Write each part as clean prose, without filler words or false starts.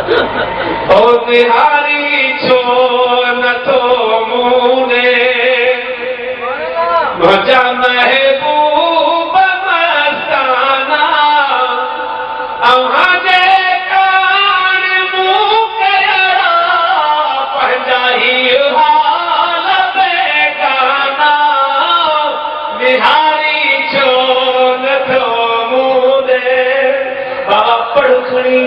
ओ बिहारी छो न तो मूने भजा महबूब मस्ताना अव्हां जे कान मुंह कयरा पंहिंजाई हाल बेगाना बिहारी छो न तो मूने बापड़ खणी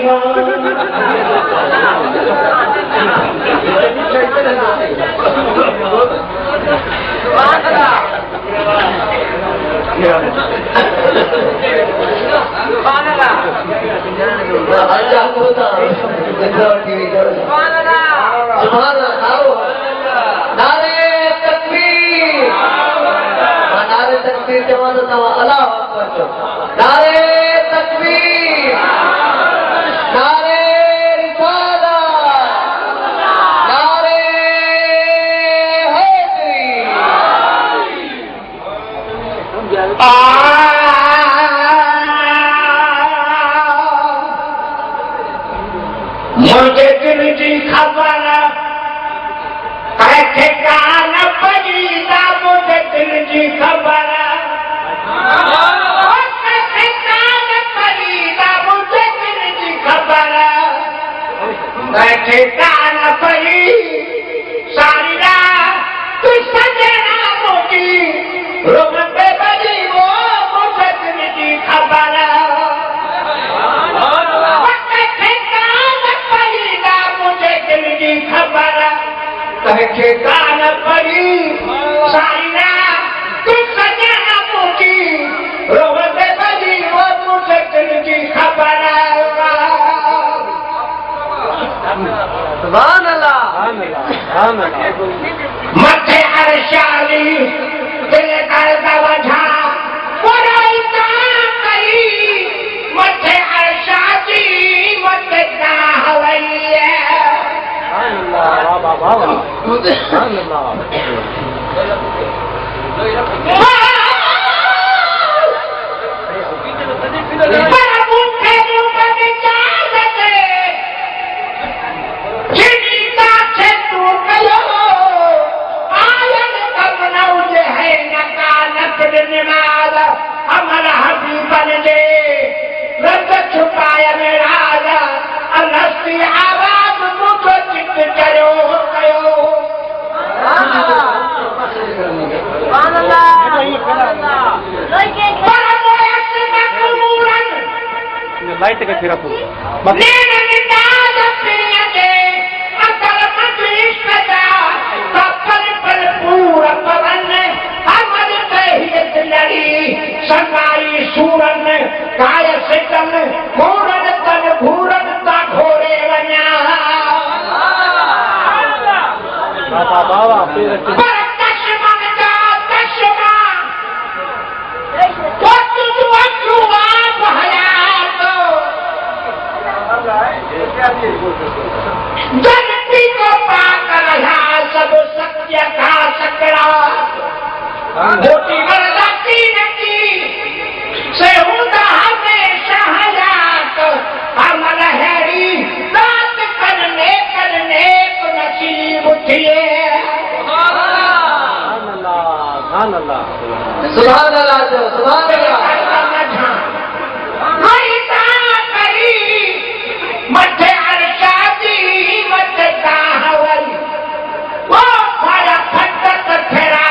मुझे दिल जी खबर कैसे कान परीदा मुझे दिल जी खबर कैसे कान परीदा मुझे दिल जी खबर कैसे कान परी सारी रात तू सजना मुझी रूम पे बजी वो मुझे दिल जी खबर कहे कान परी साइना तू सजना मुझी रोवते बजी वो मुझे दिल की खबर सुभान अल्लाह मथे अरशाली दिल कर दवझा बुराई का कई मथे अरशाली मथे का हवैया हमारा हबी बन दे रब छुपाया मेरा अनस्ती आवाज मुझको चित करो कयो लाइट का फिरा सरकारी सूरन काय सिकन घोरन तन घूरन ता घोरे वञा पर कशमन जा कशमा तो आप हयात धरती को पाक रहा सब सत्य का सकड़ा मोटी वरदाती नकी से होता हमेशा हयात अमल हैरी रात करने नसीब उठिए सुभान अल्लाह सुभान अल्लाह मथे अरशादी मथे काहवल वो फड़ा फटक फेरा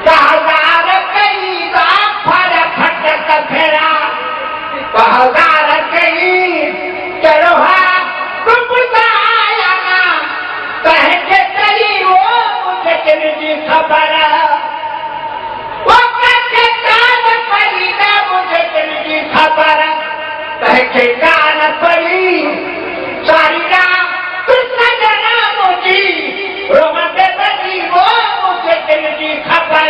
कहदार कई का फड़ा फटक फेरा कहदार कई चरोहा कुपता आया ना कह के चली वो मुझे दिल की खबर वो कहते कान पड़ी ना मुझे दिल की खबर कह के कान पड़ी सारी रात तू सजना मुझी रोमते बजी वो मुझे दिल की खबर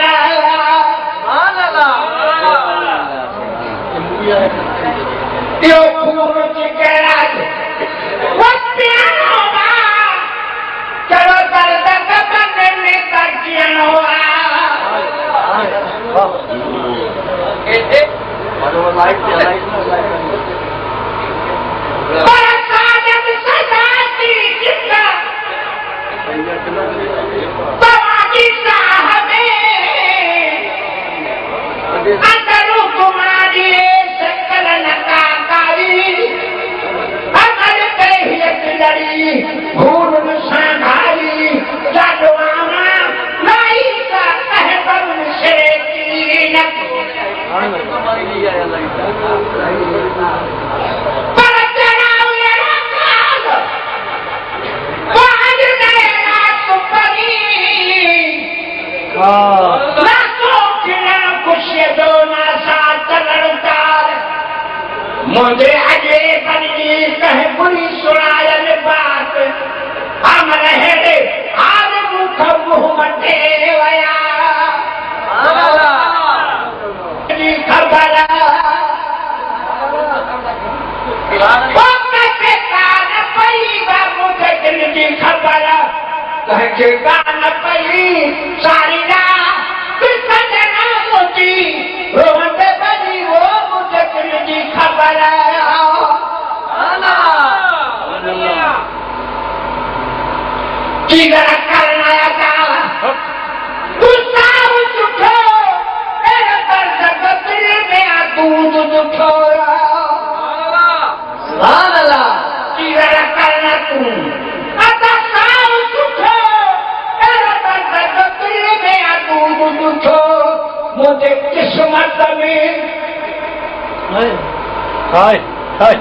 यो फूल चिकरा वो प्यानो बा चलो दर्द कपने में तकियानो बड़ा सादे भूल सांघारी जादवाना नहीं का कहबन से तीन पर चढ़ावे काल बाज नैना सुपरी ना सोचना कुछ दो ना साथ लड़कार मुझे अजे बनी कह बुरी सुनायन बात हम रहे आज मुख मुँह मटे वया खबर के कान पई बाबू के दिल की खबर कह के कान पई सारी रात सजना मोती रोहन बनी वो मुझे दिल की खबर किधर करना था गुस्सा उठो मेरे दर्द दिल में दूध उठो किधर करना तुम अता साव उठो मेरे दर्द दिल में दूध उठो मुझे किस्मत में हाय हाय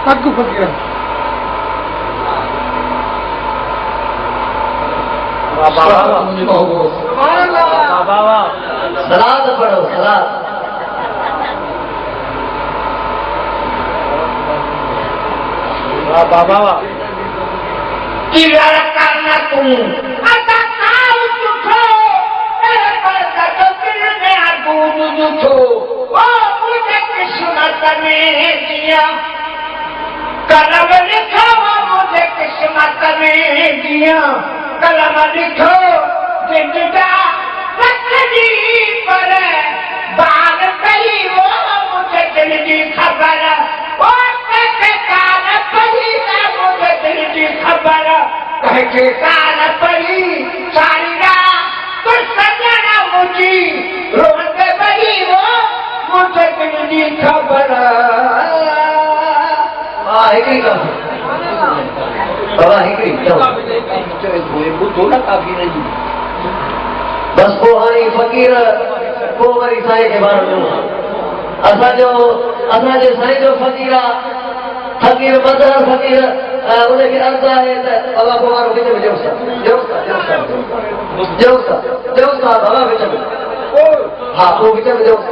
अग्गू फकीर सलाद पढ़ो सलाद बाबा किधर करना तुम अता साव उठो मेरे दर्द दिल में दूध उठो ओ मुझे किस्मत में दिया कलम लिखो मुझे किस्मत में दिया कलम लिखो जिंदा रखनी पर बाल कही वो मुझे दिल की खबर वो कह कान पड़ी मुझे दिल की खबर कह के कान पड़ी सारी रात तो सजना मुझी रोहन बनी वो मुझे दिल की खबर हिकिड़ी बाबा हिकिड़ी बस पोइ हाणे फ़क़ीर पोइ वरी साईं खे मारंदो असांजे साईं जो फ़क़ीर आहे फ़क़ीर बदर फ़क़ीर उनखे अर्ज़ु आहे त बाबा पोइ वारो विच में ॾियोसि था बाबा विच में हा पोइ विच में ॾियोसि